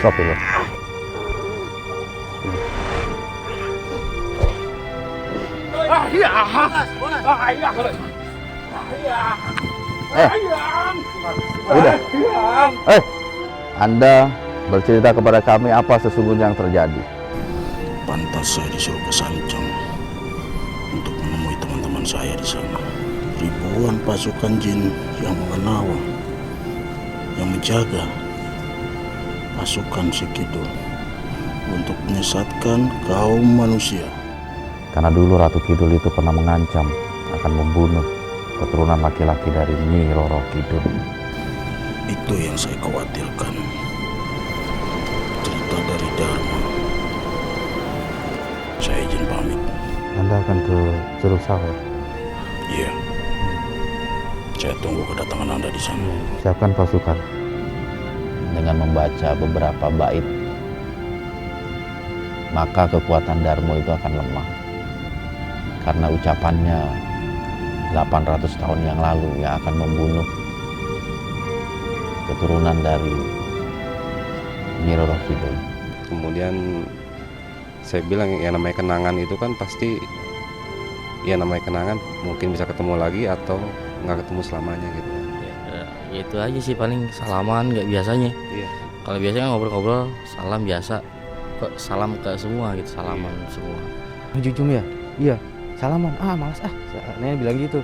Stop dulu. Udah. Anda bercerita kepada kami apa sesungguhnya yang terjadi. Pantas saya disuruh ke Sancang untuk menemui teman-teman saya di sana. Ribuan pasukan jin yang mengawal, yang menjaga pasukan si Kidul untuk menyesatkan kaum manusia. Karena dulu Ratu Kidul itu pernah mengancam akan membunuh keturunan laki-laki dari Nyi Roro Kidul. Itu yang saya khawatirkan. Cerita dari Dharma. Saya izin pamit. Anda akan ke Curug Sawit. Iya. Saya tunggu kedatangan Anda di sana. Siapkan pasukan. Dengan membaca beberapa bait, maka kekuatan Darmo itu akan lemah. Karena ucapannya 800 tahun yang lalu yang akan membunuh keturunan dari Nyi Roro Kidul. Kemudian saya bilang yang namanya kenangan itu kan pasti, ya namanya kenangan mungkin bisa ketemu lagi atau nggak ketemu selamanya gitu. Ya itu aja sih, paling salaman nggak biasanya. Iya. Kalau biasanya ngobrol-ngobrol salam biasa, kok salam ke semua gitu, salaman semua. Jujum ya, iya salaman. Malas nenek bilang gitu.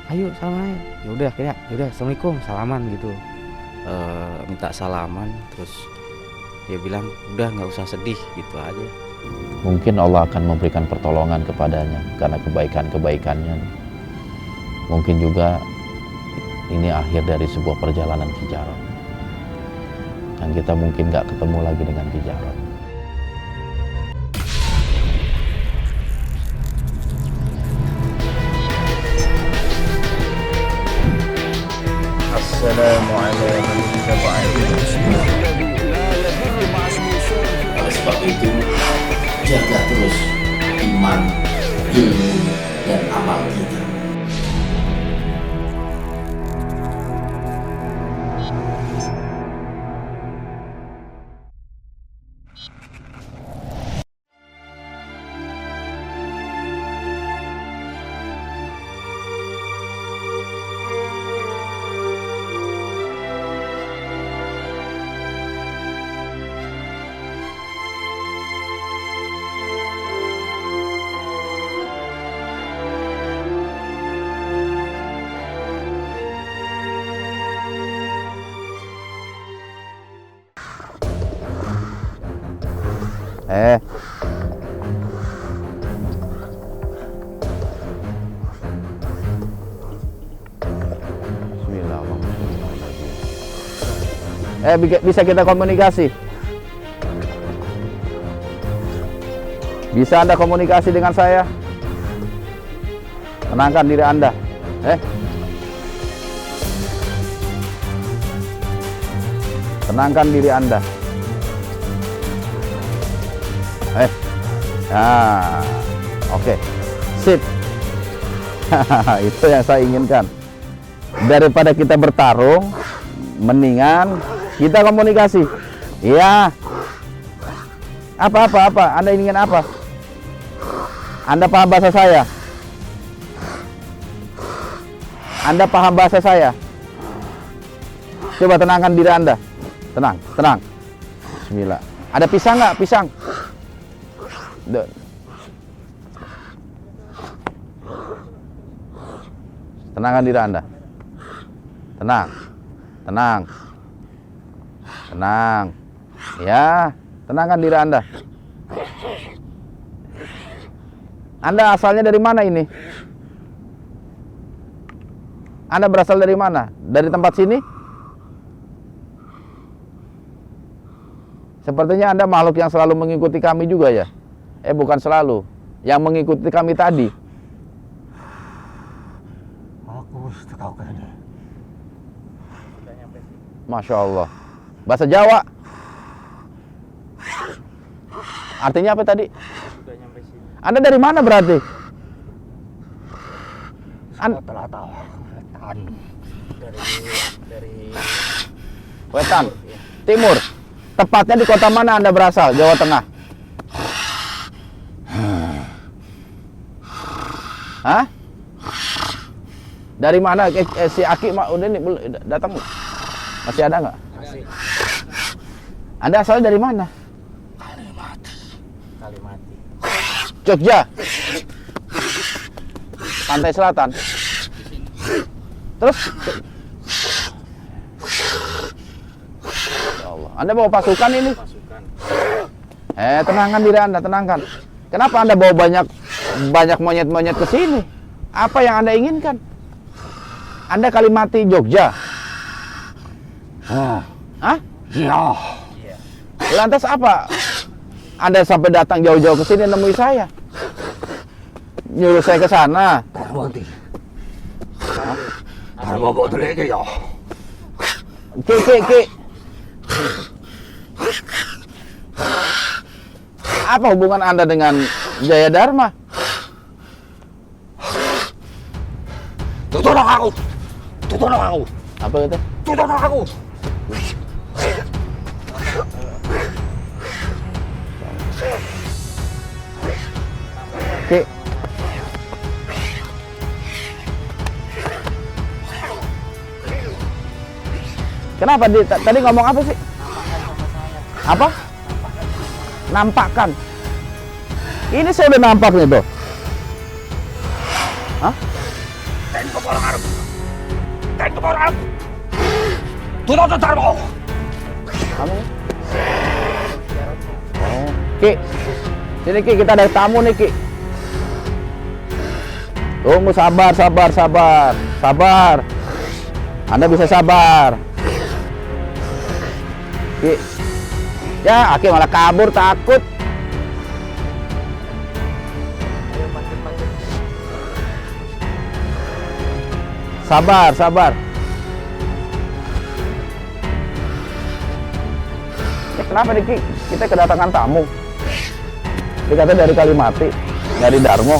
Ayo salaman aja. Yaudah akhirnya, yaudah assalamualaikum, salaman gitu. Minta salaman, terus dia bilang udah nggak usah sedih gitu aja. Mungkin Allah akan memberikan pertolongan kepadanya karena kebaikan-kebaikannya. Mungkin juga ini akhir dari sebuah perjalanan Ki Jarot. Dan kita mungkin nggak ketemu lagi dengan Ki Jarot. Assalamualaikum Oleh sebab itu, jaga terus iman, ilmu, dan amal kita. Bisa kita komunikasi? Bisa Anda komunikasi dengan saya? Tenangkan diri Anda. Tenangkan diri Anda. Oke. Sip. Itu yang saya inginkan. Daripada kita bertarung, mendingan kita komunikasi. Iya. Apa? Anda ingin apa? Anda paham bahasa saya? Anda paham bahasa saya? Coba tenangkan diri Anda. Tenang. Bismillah. Ada pisang nggak? Pisang. Tenangkan diri Anda. Tenang. Ya, tenangkan diri Anda. Anda asalnya dari mana ini? Anda berasal dari mana? Dari tempat sini? Sepertinya Anda makhluk yang selalu mengikuti kami juga ya? Bukan selalu. Yang mengikuti kami tadi. Aku tahu kan. Masya Allah. Bahasa Jawa. Artinya apa tadi? Anda dari mana berarti? Dari Wetan. Timur. Tepatnya di kota mana Anda berasal? Jawa Tengah. Hah? Dari mana? Si Aki udah nih datang belum? Masih ada nggak? Masih. Anda asalnya dari mana? Kalimati. Jogja. Pantai Selatan. Terus ya Allah, Anda bawa pasukan ini? Pasukan. Tenangkan diri Anda, tenangkan. Kenapa Anda bawa banyak monyet-monyet ke sini? Apa yang Anda inginkan? Anda Kalimati Jogja. Hah? Iya. Lantas apa? Anda sampai datang jauh-jauh ke sini nemui saya. Nyuruh saya ke sana. Darmawati. Darmo kok deleke ya. Ki. Apa hubungan Anda dengan Jaya Dharma? Tutulong aku. Apa itu? Tutulong aku. Ki. Kenapa tadi ngomong apa sih? Apa? Nampakkan. Ini saya udah nampak nih tuh. Hah? Ten kepala Arab. Tutulong Darmo. Kamu? Oh, Ki. Sini Ki, kita ada tamu nih Ki. Tunggu, sabar. Anda bisa sabar. Ki. Ya, Aki malah kabur takut. Sabar. Kenapa nih Ki? Kita kedatangan tamu. Dikata dari Kalimati, dari Darmo.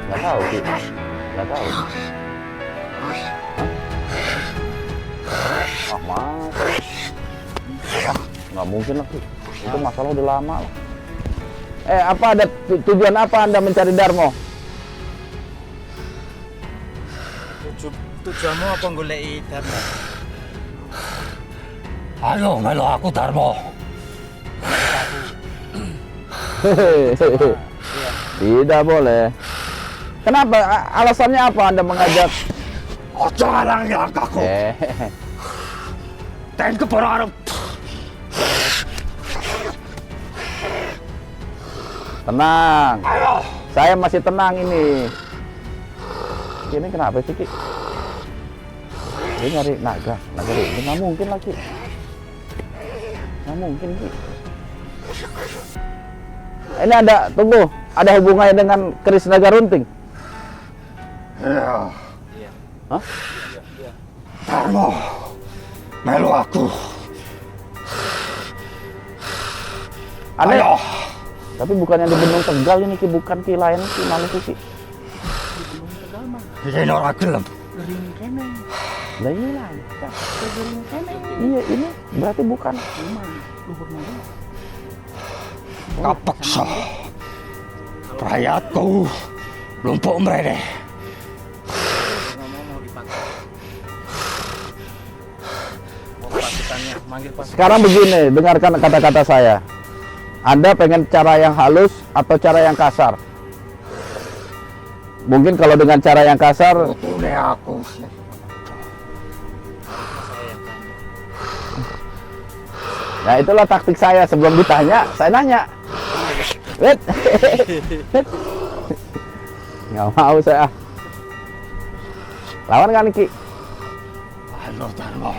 Nggak tahu Ki. Nggak tahu. Mas. Nggak mungkin lah Ki. Itu masalah udah lama lah. Apa ada tujuan apa Anda mencari Darmo? Tujuanmu apa goleki Darmo? Ayo melu aku Darmo. Tidak boleh. Kenapa? Alasannya apa Anda mengajak? Ojo halangi langkahku. Ten kepala Arab. Tenang. Ayo. Saya masih tenang ini. Ini kenapa sih Ki? Dia nyari naga ini nggak mungkin lagi. Nggak mungkin Ki. Ini ada hubungannya dengan keris naga runting? Iya. Hah? Darmo. Melu aku. Ayo. Tapi bukan yang di Gunung Tegal ini Ki, bukan Ki, lain Ki, mana Ki? Ini ora gelem. Lah hilang. Iya, ini berarti bukan. Kapeksa. Rakyatku lumpuk mrene. Sekarang begini, dengarkan kata-kata saya. Anda pengen cara yang halus atau cara yang kasar? Mungkin kalau dengan cara yang kasar, Tune aku. nah itulah taktik saya. Sebelum ditanya, saya nanya. Wait. Nggak mau saya. Lawan kan Ki? Halo Darmo.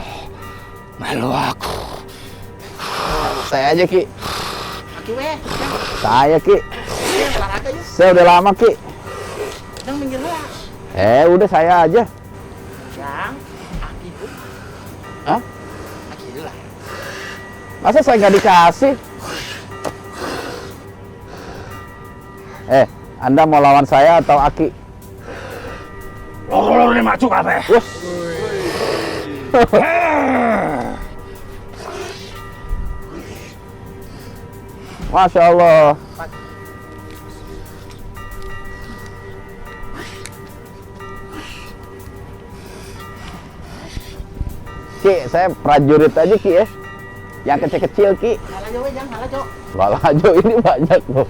Melu aku. Saya aja Ki. Saya Ki. Saya udah lama Ki. Udah saya aja. Hah? Masa saya nggak dikasih? Anda mau lawan saya atau Aki? Loro-loro ini maju kabeh. Masya Allah. Ki, saya prajurit aja Ki ya. Yang kecil-kecil Ki. Lalajo ini banyak loh.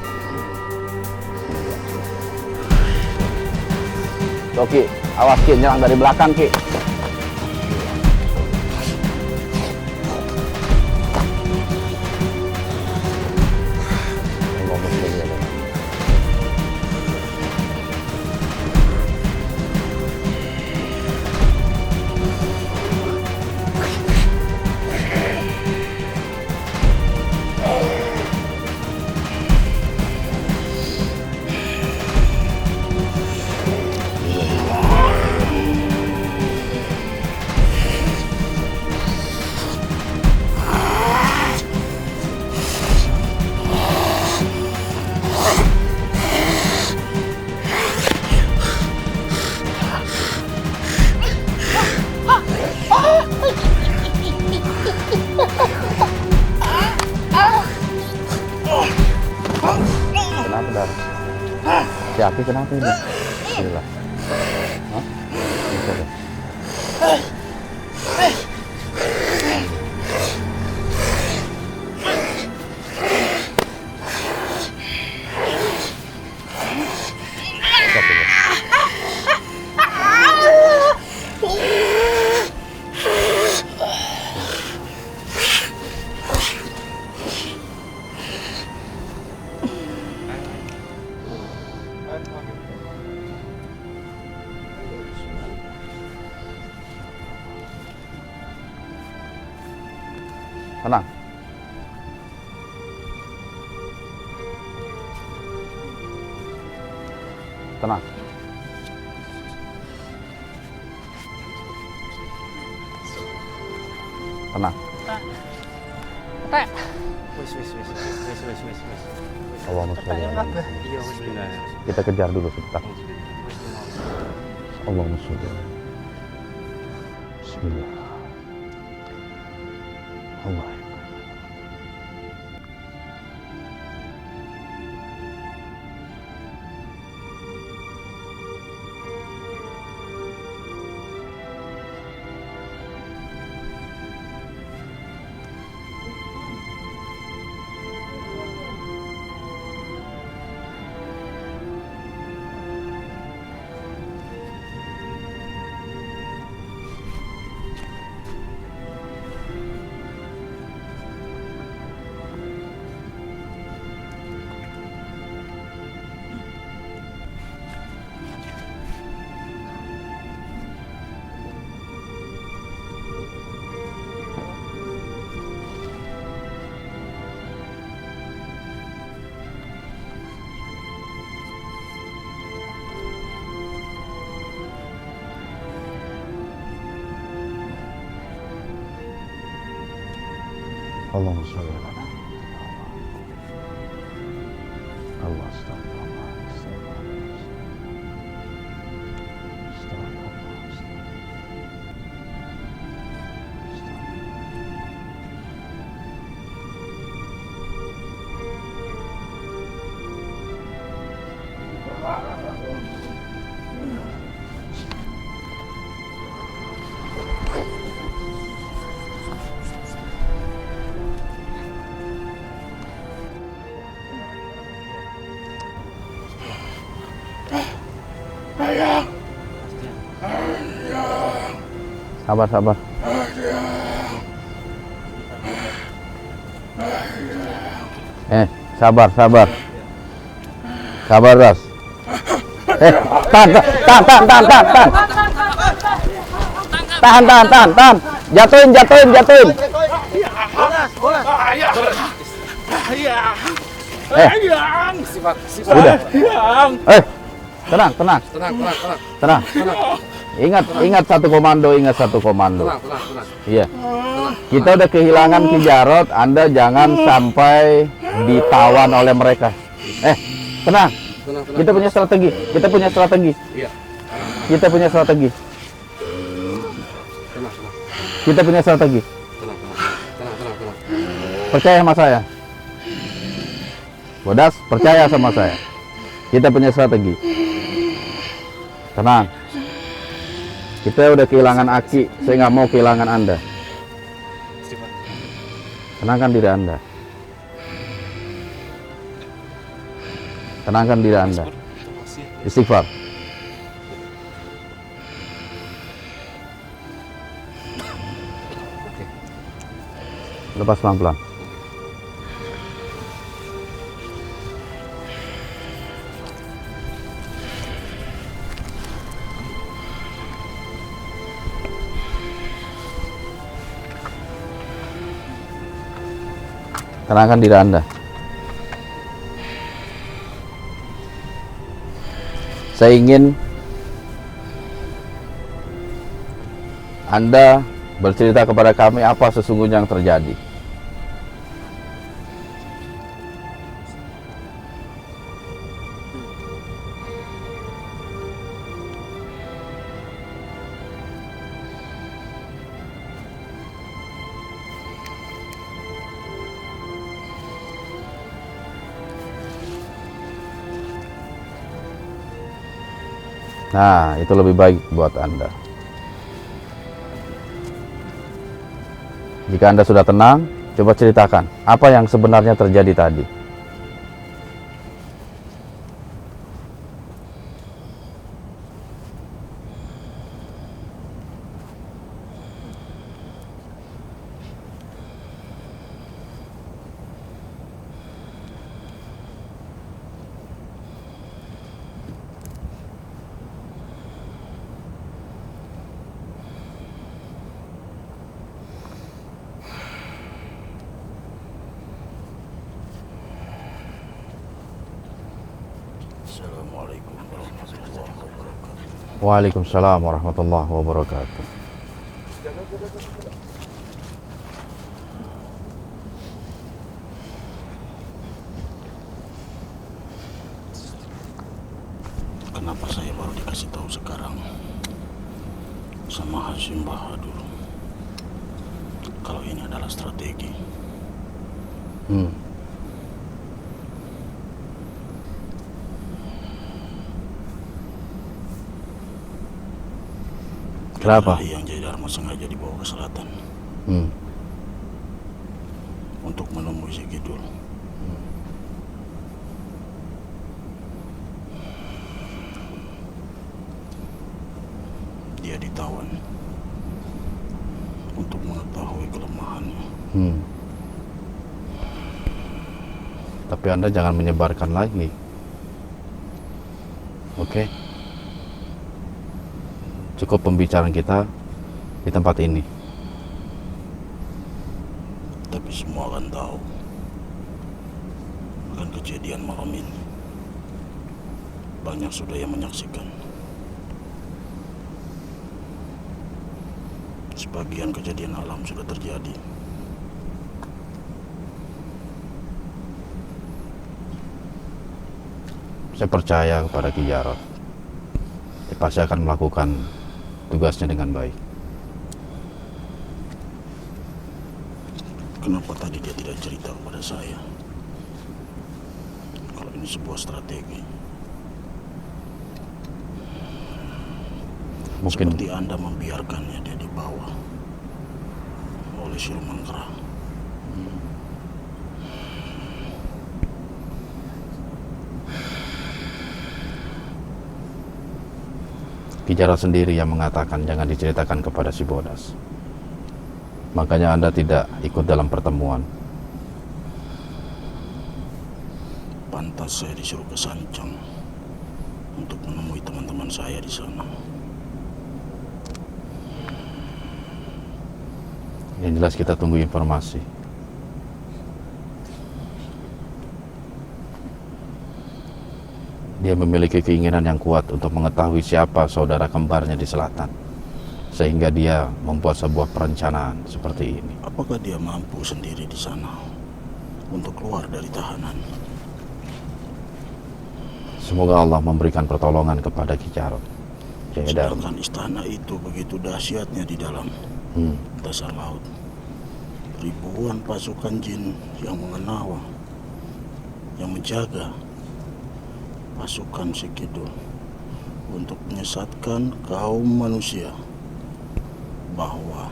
Tuh Ki, awas Ki, nyerang dari belakang Ki. Kenapa Dar? Si Aki kenapa ini? Gila. Hah? Bisa deh. Tenang. Tenang. Tenang. Allahumma sholli ala Muhammad. Kita kejar dulu sebentar. Allahumma sholli. Bismillah. Allah. Allahumma sholli ala Muhammad. Allah astagfirullah. Sabar, sabar. Sabar, sabar. Sabar, Das. Tahan. Jatuhin. Udah. Tenang. Ingat satu komando. Tenang. Iya. Kita udah kehilangan Ki Jarot, Anda jangan sampai ditawan oleh mereka. Tenang. Kita punya strategi. Iya. Kita punya strategi. Kita punya strategi. Percaya sama saya. Bodas, percaya sama saya. Kita punya strategi. Tenang. Kita udah kehilangan Aki, saya nggak mau kehilangan Anda. Tenangkan diri Anda. Tenangkan diri Anda. Istighfar. Lepas pelan-pelan. Tenangkan diri Anda. Saya ingin Anda bercerita kepada kami apa sesungguhnya yang terjadi. Nah, itu lebih baik buat Anda. Jika Anda sudah tenang, coba ceritakan apa yang sebenarnya terjadi tadi. Assalamualaikum warahmatullahi wabarakatuh. Waalaikumsalam warahmatullahi wabarakatuh. Kenapa saya baru dikasih tahu sekarang sama Hashim Bahadur kalau ini adalah strategi? Kenapa? Yang Jai Dharma sengaja dibawa ke selatan untuk menemui si Kidul. Dia ditawan untuk mengetahui kelemahannya. Tapi Anda jangan menyebarkan lagi. Oke? Cukup pembicaraan kita di tempat ini. Tapi semua akan tahu akan kejadian malam ini. Banyak sudah yang menyaksikan. Sebagian kejadian alam sudah terjadi. Saya percaya kepada Ki Jarot. Dia pasti akan melakukan tugasnya dengan baik. Kenapa tadi dia tidak cerita kepada saya kalau ini sebuah strategi? Mungkin Seperti Anda membiarkannya dia dibawa oleh siluman kera. Ki Jarot sendiri yang mengatakan jangan diceritakan kepada si Bodas. Makanya Anda tidak ikut dalam pertemuan. Pantas saya disuruh ke Sancang untuk menemui teman-teman saya di sana. Yang jelas kita tunggu informasi. Dia memiliki keinginan yang kuat untuk mengetahui siapa saudara kembarnya di selatan. Sehingga dia membuat sebuah perencanaan seperti ini. Apakah dia mampu sendiri di sana untuk keluar dari tahanan? Semoga Allah memberikan pertolongan kepada Ki Jarot. Jaya Dharma. Sedangkan istana itu begitu dahsyatnya di dalam dasar laut. Ribuan pasukan jin yang mengenawa, yang menjaga pasukan si Kidul untuk menyesatkan kaum manusia bahwa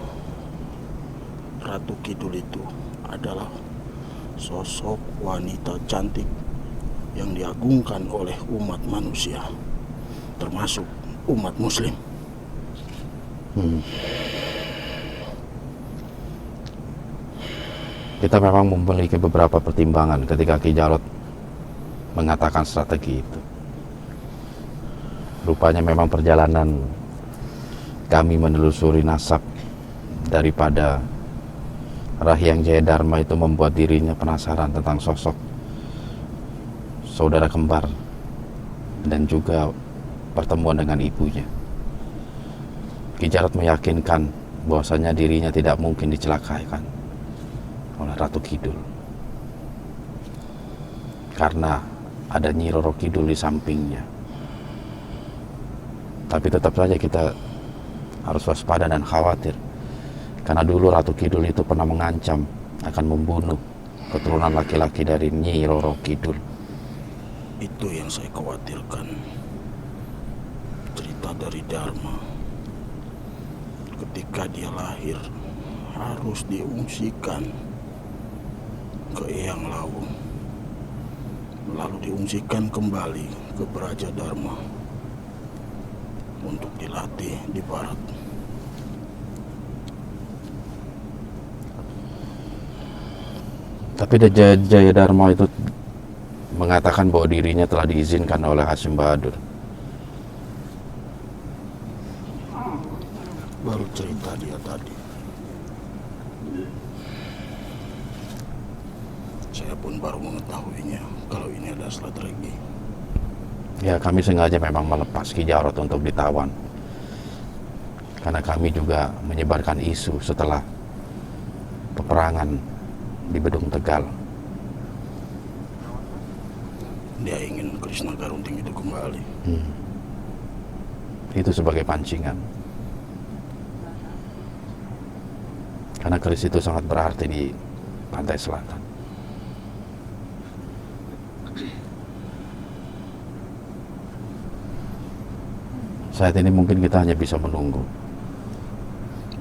Ratu Kidul itu adalah sosok wanita cantik yang diagungkan oleh umat manusia, termasuk umat muslim. Kita memang memiliki beberapa pertimbangan ketika Ki Jarot mengatakan strategi itu. Rupanya memang perjalanan kami menelusuri nasab daripada Rahyang Jaya Dharma itu membuat dirinya penasaran tentang sosok saudara kembar dan juga pertemuan dengan ibunya. Ki Jarot meyakinkan bahwasanya dirinya tidak mungkin dicelakaikan oleh Ratu Kidul karena ada Nyi Roro Kidul di sampingnya. Tapi tetap saja kita harus waspada dan khawatir karena dulu Ratu Kidul itu pernah mengancam akan membunuh keturunan laki-laki dari Nyi Roro Kidul. Itu yang saya khawatirkan. Cerita dari Dharma, ketika dia lahir harus diungsikan ke Eyang Lawu, lalu diungsikan kembali ke Braja Dharma untuk dilatih di barat. Tapi Jaya Dharma itu mengatakan bahwa dirinya telah diizinkan oleh Hashim Bahadur. Baru cerita dia tadi. Saya pun baru mengetahuinya kalau ini adalah strategi. Ya, kami sengaja memang melepas Ki Jarot untuk ditawan karena kami juga menyebarkan isu setelah peperangan di Bedung Tegal. Dia ingin Krishna Garunting itu kembali. Itu sebagai pancingan. Karena keris itu sangat berarti di pantai selatan. Saat ini mungkin kita hanya bisa menunggu.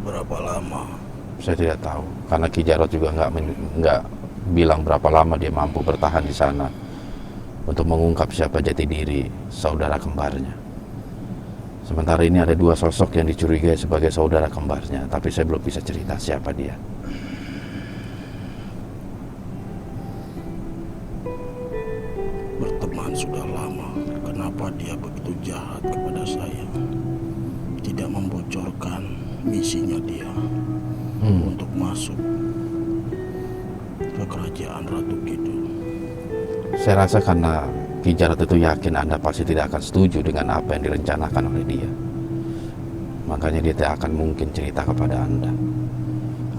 Berapa lama? Saya tidak tahu. Karena Ki Jarot juga nggak bilang berapa lama dia mampu bertahan di sana untuk mengungkap siapa jati diri saudara kembarnya. Sementara ini ada dua sosok yang dicurigai sebagai saudara kembarnya, tapi saya belum bisa cerita siapa dia. Berteman sudah lama, kenapa dia begitu jahat kepada saya? Tidak membocorkan misinya dia untuk masuk ke kerajaan Ratu Kidul. Saya rasa karena Ki Jarot itu yakin Anda pasti tidak akan setuju dengan apa yang direncanakan oleh dia. Makanya dia tidak akan mungkin cerita kepada Anda.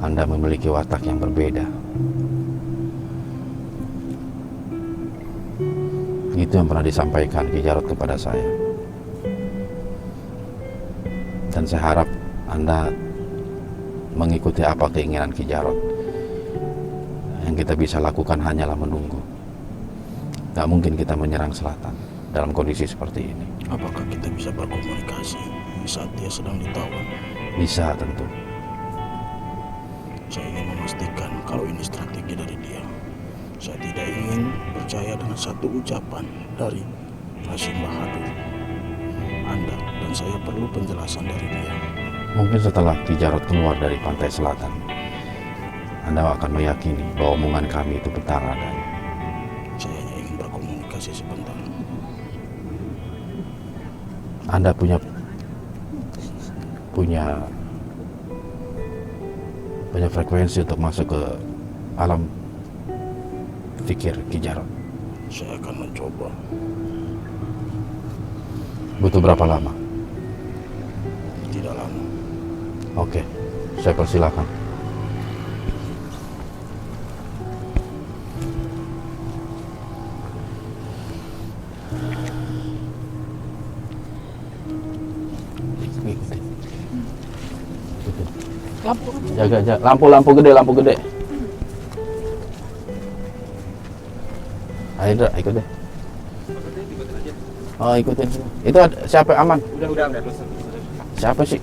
Anda memiliki watak yang berbeda. Itu yang pernah disampaikan Ki Jarot kepada saya. Dan saya harap Anda mengikuti apa keinginan Ki Jarot. Yang kita bisa lakukan hanyalah menunggu. Gak mungkin kita menyerang selatan dalam kondisi seperti ini. Apakah kita bisa berkomunikasi saat dia sedang ditawan? Bisa tentu. Saya ingin memastikan kalau ini strategi dari dia. Saya tidak ingin percaya dengan satu ucapan dari Hashim Bahadur. Anda dan saya perlu penjelasan dari dia. Mungkin setelah Ki Jarot keluar dari pantai selatan, Anda akan meyakini bahwa omongan kami itu benar adanya. Saya hanya ingin berkomunikasi sebentar. Anda punya frekuensi untuk masuk ke alam pikir Ki Jarot. Saya akan mencoba. Butuh berapa lama? Tidak lama. Oke, saya persilakan. Jaga. Lampu gede. Ayo Dra, ikut deh. Oh, ikutin. Itu siapa aman? Udah. Siapa sih?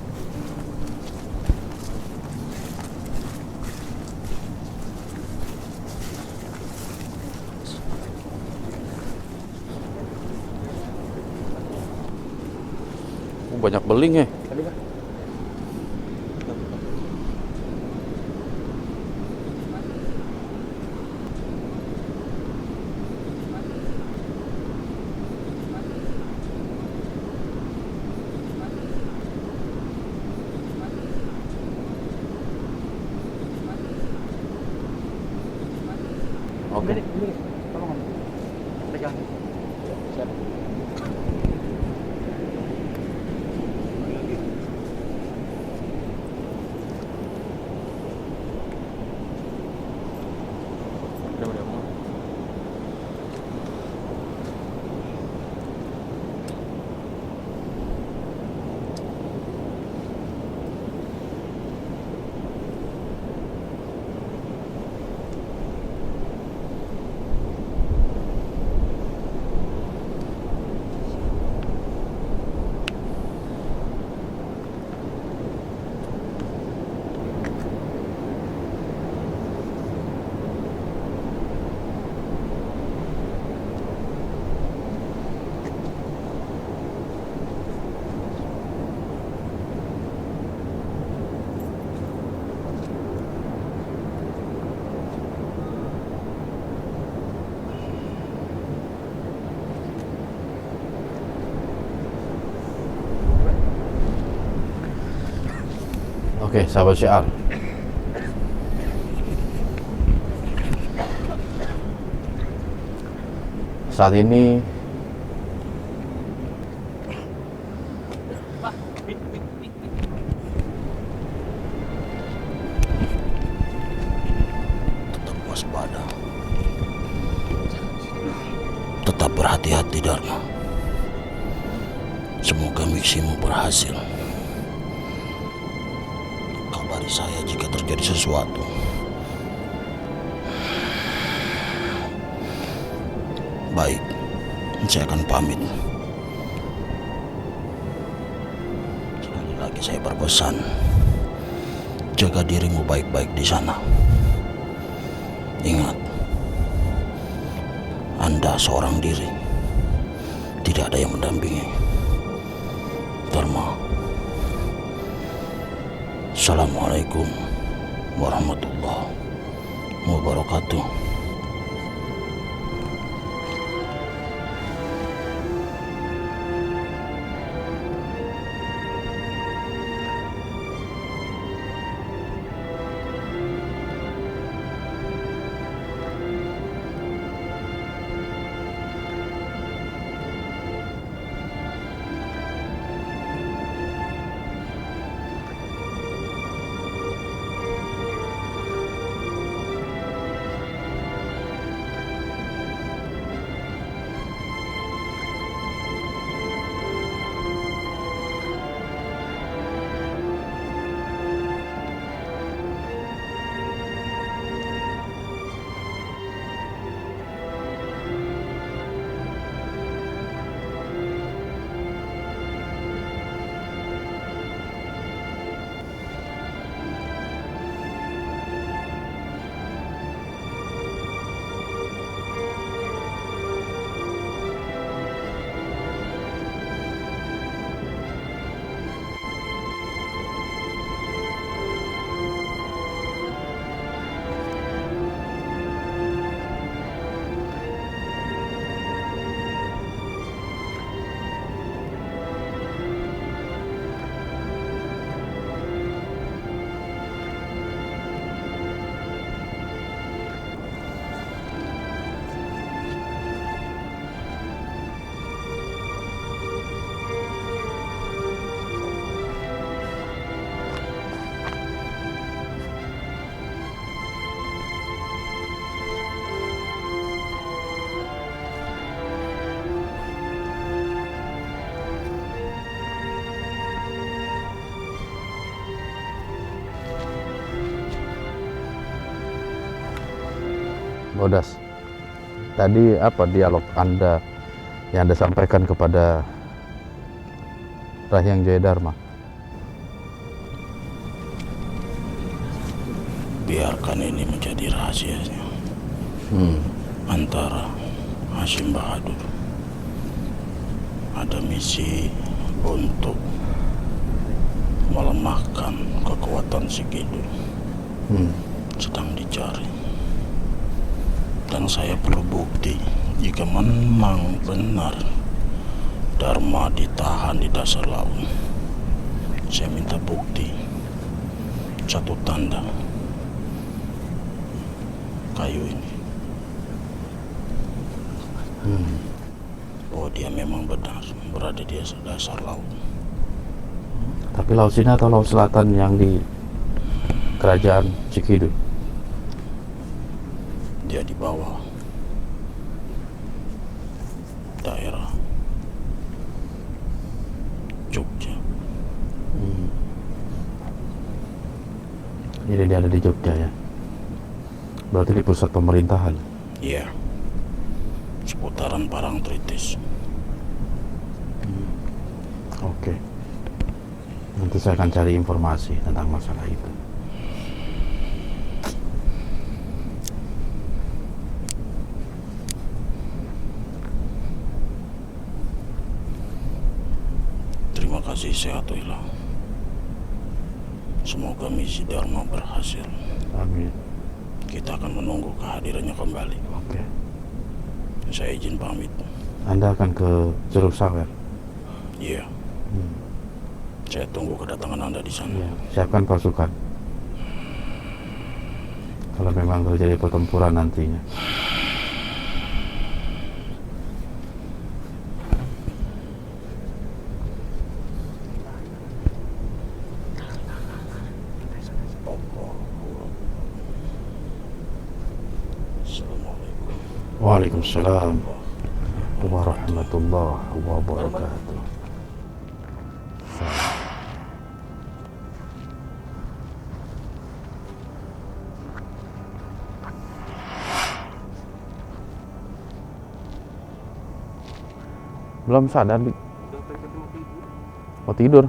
Banyak beling ya. Oke. Oke, sahabat syiar. Saat ini Tetap waspada. Tetap berhati-hati, Dharma. Semoga misimu berhasil. Kabari saya jika terjadi sesuatu. Baik, saya akan pamit. Sekali lagi saya berpesan, jaga dirimu baik-baik di sana. Ingat, Anda seorang diri, tidak ada yang mendampingi. Dharma. Assalamualaikum warahmatullahi wabarakatuh. Bodas, tadi apa dialog Anda yang Anda sampaikan kepada Rahyang Jaya Dharma? Biarkan ini menjadi rahasianya antara Hashim Bahadur. Ada misi untuk melemahkan kekuatan Sikidu, sedang dicari. Dan saya perlu bukti jika memang benar Dharma ditahan di dasar laut. Saya minta bukti, satu tanda kayu ini bahwa dia memang benar berada di dasar laut. Tapi laut Cina atau laut selatan yang di kerajaan Cikidu? Dia di bawah daerah Jogja. Jadi dia ada di Jogja ya? Berarti di pusat pemerintahan? Iya, seputaran Parangtritis. Oke. Nanti saya akan cari informasi tentang masalah itu. Terima kasih Sehatullah. Semoga misi Dharma berhasil. Amin. Kita akan menunggu kehadirannya kembali. Oke. Saya izin pamit. Anda akan ke Curug Sawer? Iya. Saya tunggu kedatangan Anda di sana. Iya. Siapkan pasukan. Kalau memang terjadi pertempuran nantinya. Assalamualaikum. Waalaikumsalam warahmatullahi wabarakatuh. Belum sadar, Dik. Mau tidur.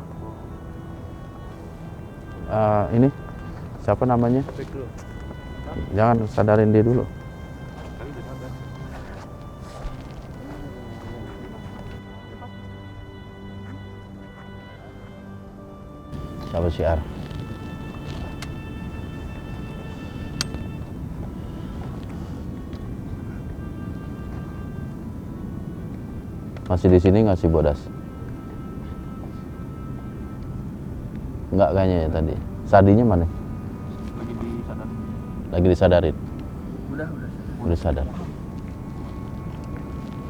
Ini siapa namanya? Jangan sadarin dia dulu. Siapa syiar? Masih di sini nggak sih Bodas? Nggak kayaknya ya tadi. Sadinya mana? Lagi disadarin. Udah sadar.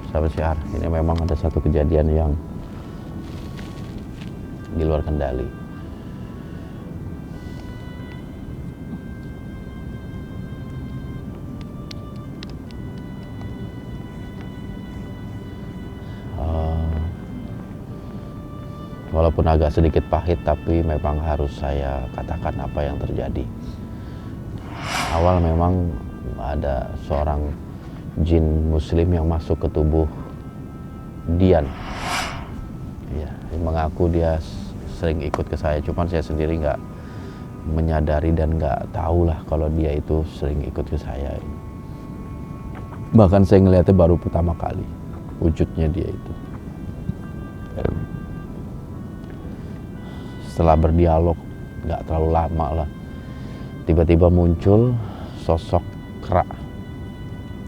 Sahabat syiar, ini memang ada satu kejadian yang di luar kendali. Walaupun agak sedikit pahit, tapi memang harus saya katakan apa yang terjadi. Awal memang ada seorang jin muslim yang masuk ke tubuh Dian. Ya, mengaku dia sering ikut ke saya, cuman saya sendiri nggak menyadari dan nggak tahu lah kalau dia itu sering ikut ke saya. Bahkan saya ngeliatnya baru pertama kali wujudnya dia itu. Setelah berdialog nggak terlalu lama lah, tiba-tiba muncul sosok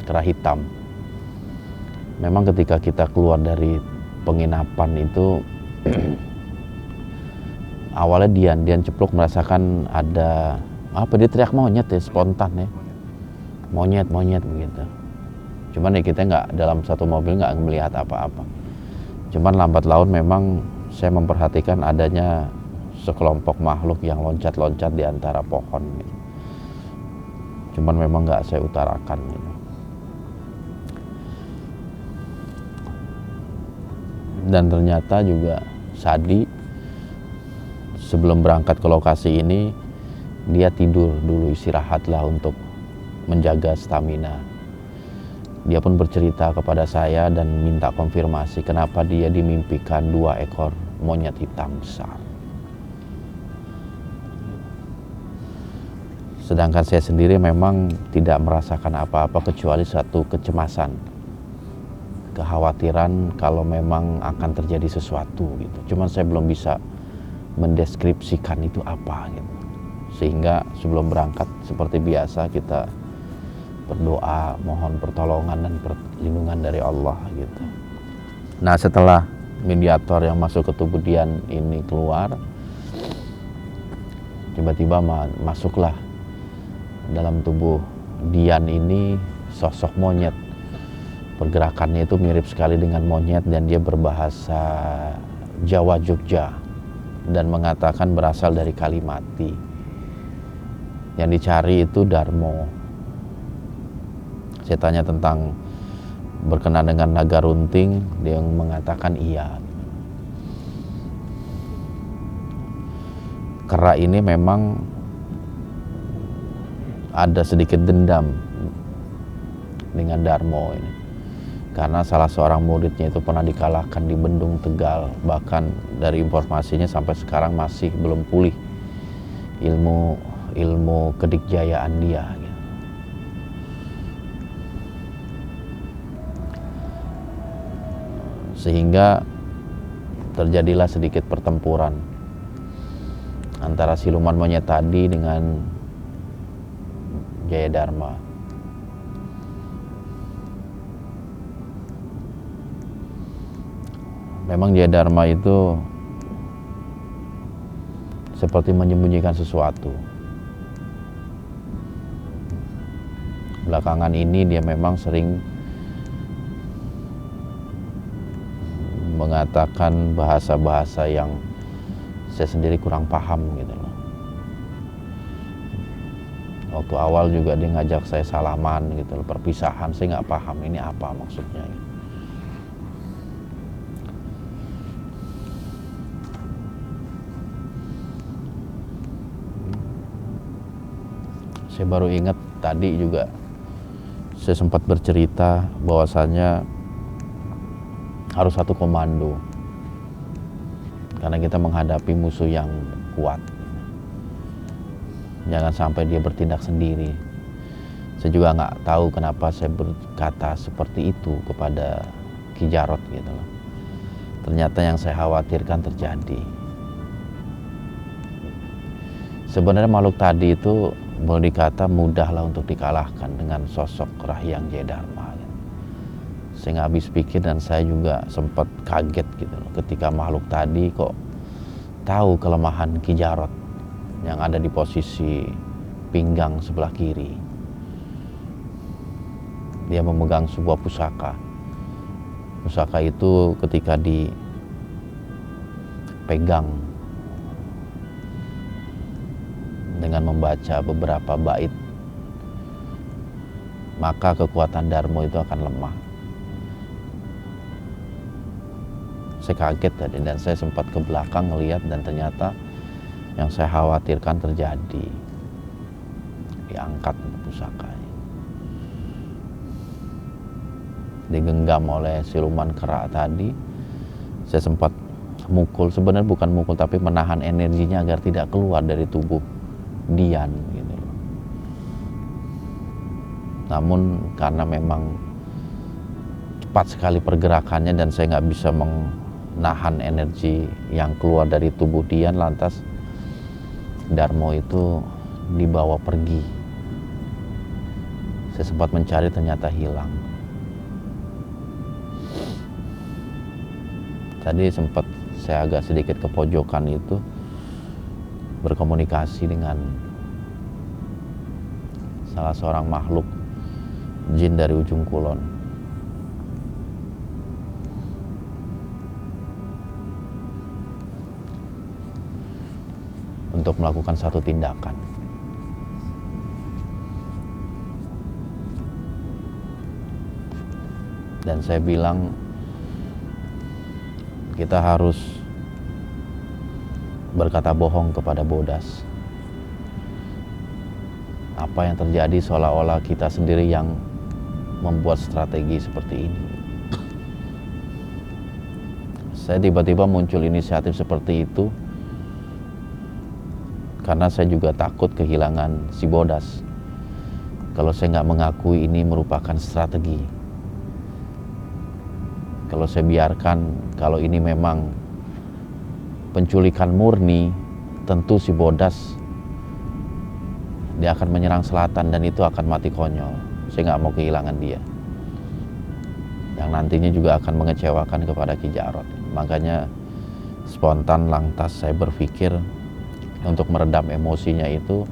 kera hitam. Memang ketika kita keluar dari penginapan itu awalnya Dian ceplok merasakan ada apa, dia teriak monyet ya, spontan ya, monyet begitu. Cuman ya kita nggak, dalam satu mobil nggak melihat apa-apa. Cuman lambat laun memang saya memperhatikan adanya sekelompok makhluk yang loncat-loncat di antara pohon gitu. Cuman memang nggak saya utarakan gitu. Dan ternyata juga Sadi sebelum berangkat ke lokasi ini dia tidur dulu, istirahat lah untuk menjaga stamina. Dia pun bercerita kepada saya dan minta konfirmasi kenapa dia dimimpikan 2 ekor monyet hitam besar. Sedangkan saya sendiri memang tidak merasakan apa-apa kecuali satu kecemasan, kekhawatiran kalau memang akan terjadi sesuatu gitu. Cuman saya belum bisa mendeskripsikan itu apa gitu. Sehingga sebelum berangkat seperti biasa kita berdoa mohon pertolongan dan perlindungan dari Allah gitu. Nah, setelah mediator yang masuk ke tubuh Dian ini keluar, tiba-tiba masuklah dalam tubuh Dian ini sosok monyet. Pergerakannya itu mirip sekali dengan monyet dan dia berbahasa Jawa Jogja dan mengatakan berasal dari Kalimati. Yang dicari itu Darmo. Saya tanya tentang berkenan dengan naga runting, dia mengatakan iya. Kera ini memang ada sedikit dendam dengan Darmo ini. Karena salah seorang muridnya itu pernah dikalahkan di Bendung Tegal. Bahkan dari informasinya sampai sekarang masih belum pulih ilmu kedikjayaan dia. Sehingga terjadilah sedikit pertempuran antara siluman monyet tadi dengan Jayadharma. Memang Jayadharma itu seperti menyembunyikan sesuatu. Belakangan ini dia memang sering mengatakan bahasa-bahasa yang saya sendiri kurang paham gitu loh. Waktu awal juga dia ngajak saya salaman gitu loh, perpisahan, saya nggak paham ini apa maksudnya gitu. Saya baru ingat tadi juga saya sempat bercerita bahwasannya harus satu komando karena kita menghadapi musuh yang kuat. Jangan sampai dia bertindak sendiri. Saya juga nggak tahu kenapa saya berkata seperti itu kepada Ki Jarot gitu loh. Ternyata yang saya khawatirkan terjadi. Sebenarnya makhluk tadi itu boleh dikata mudahlah untuk dikalahkan dengan sosok Rahyang Jayadharma. Saya nggak habis pikir dan saya juga sempat kaget gitu loh ketika makhluk tadi kok tahu kelemahan Ki Jarot yang ada di posisi pinggang sebelah kiri. Dia memegang sebuah pusaka. Pusaka itu ketika dipegang dengan membaca beberapa bait, maka kekuatan Darmo itu akan lemah. Saya kaget tadi dan saya sempat ke belakang ngelihat dan ternyata yang saya khawatirkan terjadi. Diangkat pusakanya. Digenggam oleh siluman kera tadi. Saya sempat mukul, sebenarnya bukan mukul tapi menahan energinya agar tidak keluar dari tubuh Dian gitu loh. Namun karena memang cepat sekali pergerakannya dan saya nggak bisa menahan energi yang keluar dari tubuh Dian, lantas Darmo itu dibawa pergi. Saya sempat mencari ternyata hilang. Tadi sempat saya agak sedikit ke pojokan itu berkomunikasi dengan salah seorang makhluk jin dari ujung kulon. Untuk melakukan satu tindakan. Dan saya bilang kita harus berkata bohong kepada Bodas. Apa yang terjadi seolah-olah kita sendiri yang membuat strategi seperti ini. Saya tiba-tiba muncul inisiatif seperti itu karena saya juga takut kehilangan si Bodas. Kalau saya nggak mengakui ini merupakan strategi, kalau saya biarkan kalau ini memang penculikan murni, tentu si Bodas dia akan menyerang selatan dan itu akan mati konyol. Saya nggak mau kehilangan dia, yang nantinya juga akan mengecewakan kepada Ki Jarot. Makanya spontan lantas saya berpikir untuk meredam emosinya itu,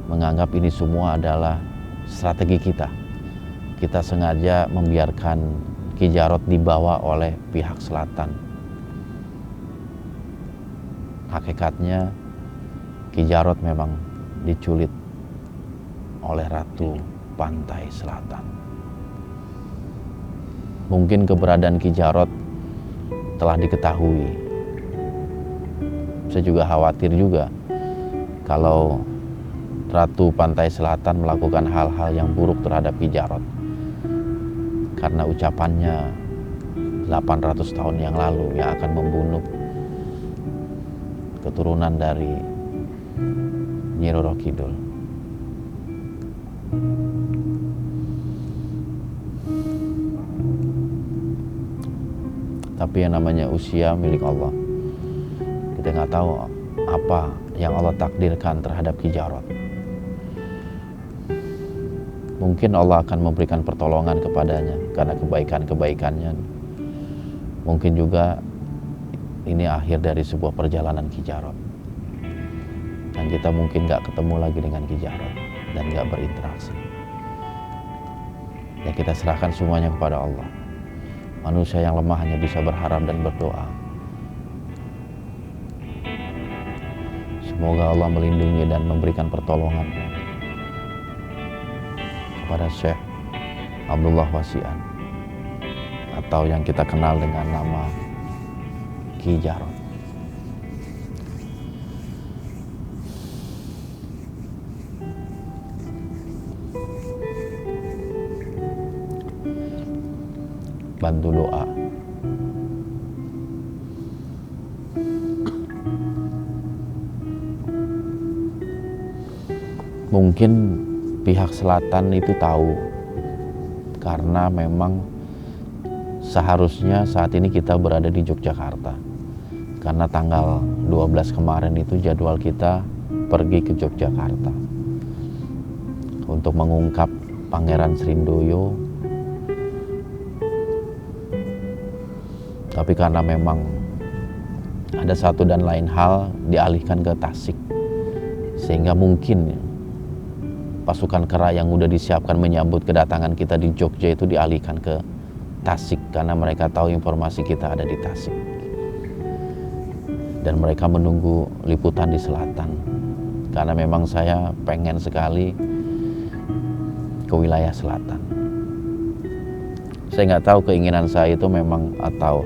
menganggap ini semua adalah strategi kita. Kita sengaja membiarkan Ki Jarot dibawa oleh pihak selatan. Hakikatnya Ki Jarot memang diculik oleh Ratu Pantai Selatan. Mungkin keberadaan Ki Jarot telah diketahui. Saya juga khawatir juga kalau Ratu Pantai Selatan melakukan hal-hal yang buruk terhadap Ki Jarot, karena ucapannya 800 tahun yang lalu yang akan membunuh keturunan dari Nyi Roro Kidul. Tapi yang namanya usia milik Allah. Kita nggak tahu apa yang Allah takdirkan terhadap Ki Jarot. Mungkin Allah akan memberikan pertolongan kepadanya karena kebaikan-kebaikannya. Mungkin juga ini akhir dari sebuah perjalanan Ki Jarot. Dan kita mungkin nggak ketemu lagi dengan Ki Jarot dan nggak berinteraksi. Ya kita serahkan semuanya kepada Allah. Manusia yang lemah hanya bisa berharap dan berdoa. Semoga Allah melindungi dan memberikan pertolongan kepada Syekh Abdullah Wasian, atau yang kita kenal dengan nama Ki Jarot. Bantu doa. Mungkin pihak selatan itu tahu, karena memang seharusnya saat ini kita berada di Yogyakarta. Karena tanggal 12 kemarin itu jadwal kita pergi ke Yogyakarta untuk mengungkap Pangeran Srindoyo. Tapi karena memang ada satu dan lain hal dialihkan ke Tasik, sehingga mungkin pasukan kera yang udah disiapkan menyambut kedatangan kita di Jogja itu dialihkan ke Tasik, karena mereka tahu informasi kita ada di Tasik. Dan mereka menunggu liputan di selatan, karena memang saya pengen sekali ke wilayah selatan. Saya nggak tahu keinginan saya itu memang atau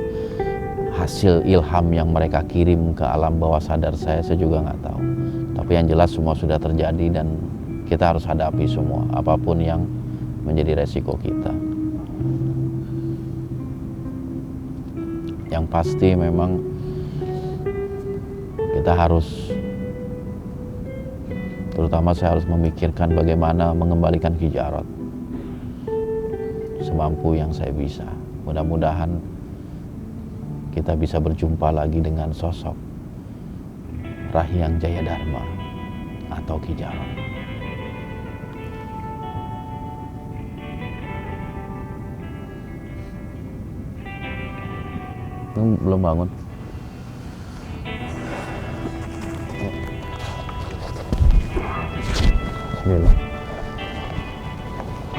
hasil ilham yang mereka kirim ke alam bawah sadar saya juga nggak tahu. Tapi yang jelas semua sudah terjadi dan kita harus hadapi semua, apapun yang menjadi resiko kita. Yang pasti memang kita harus, terutama saya harus memikirkan bagaimana mengembalikan Ki Jarot semampu yang saya bisa. Mudah-mudahan kita bisa berjumpa lagi dengan sosok Rahyang Jayadharma atau Ki Jarot. Belum bangun. Bismillah.